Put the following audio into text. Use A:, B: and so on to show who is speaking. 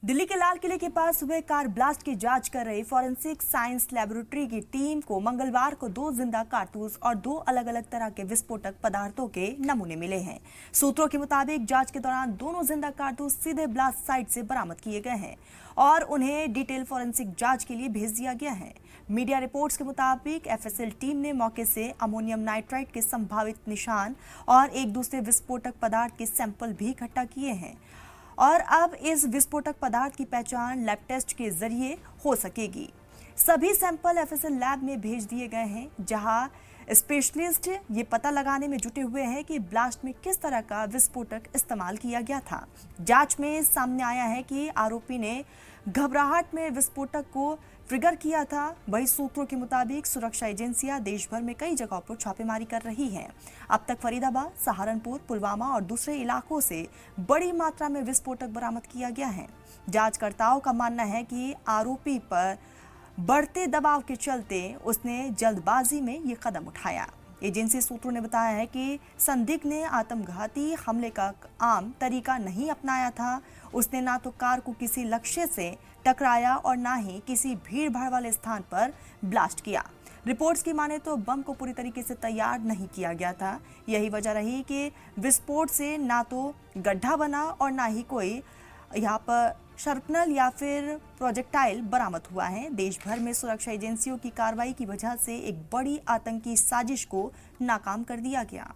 A: दिल्ली के लाल किले के पास हुए कार ब्लास्ट की जांच कर रही फॉरेंसिक साइंस लैबोरेटरी की टीम को मंगलवार को 2 जिंदा कारतूस और 2 अलग-अलग तरह के विस्फोटक पदार्थों के नमूने मिले हैं। सूत्रों के मुताबिक जांच के दौरान दोनों जिंदा कारतूस सीधे ब्लास्ट साइट से बरामद किए गए हैं और उन्हें डिटेल फॉरेंसिक जांच के लिए भेज दिया गया है। मीडिया रिपोर्ट्स के मुताबिक एफएसएल टीम ने मौके से अमोनियम नाइट्राइड के संभावित निशान और एक दूसरे विस्फोटक पदार्थ के सैंपल भी इकट्ठा किए हैं और अब इस विस्फोटक पदार्थ की पहचान लैब टेस्ट के जरिए हो सकेगी। सभी सैंपल एफएसएल लैब में भेज दिए गए हैं, जहां स्पेशलिस्ट ये पता लगाने में जुटे हुए हैं कि ब्लास्ट में किस तरह का विस्फोटक इस्तेमाल किया गया था। जांच में सामने आया है कि आरोपी ने घबराहट में विस्फोटक को ट्रिगर किया था। वही सूत्रों के मुताबिक सुरक्षा एजेंसियां देश भर में कई जगहों पर छापेमारी कर रही हैं। अब तक फरीदाबाद, सहारनपुर, पुलवामा और दूसरे इलाकों से बड़ी मात्रा में विस्फोटक बरामद किया गया है। जांचकर्ताओं का मानना है कि आरोपी पर बढ़ते दबाव के चलते उसने जल्दबाजी में ये कदम उठाया। एजेंसी सूत्रों ने बताया है कि संदिग्ध ने आत्मघाती हमले का आम तरीका नहीं अपनाया था। उसने ना तो कार को किसी लक्ष्य से टकराया और ना ही किसी भीड़ भाड़ वाले स्थान पर ब्लास्ट किया। रिपोर्ट्स की माने तो बम को पूरी तरीके से तैयार नहीं किया गया था। यही वजह रही कि विस्फोट से ना तो गड्ढा बना और ना ही कोई यहाँ पर शर्पनल या फिर प्रोजेक्टाइल बरामद हुआ है। देश भर में सुरक्षा एजेंसियों की कार्रवाई की वजह से एक बड़ी आतंकी साजिश को नाकाम कर दिया गया।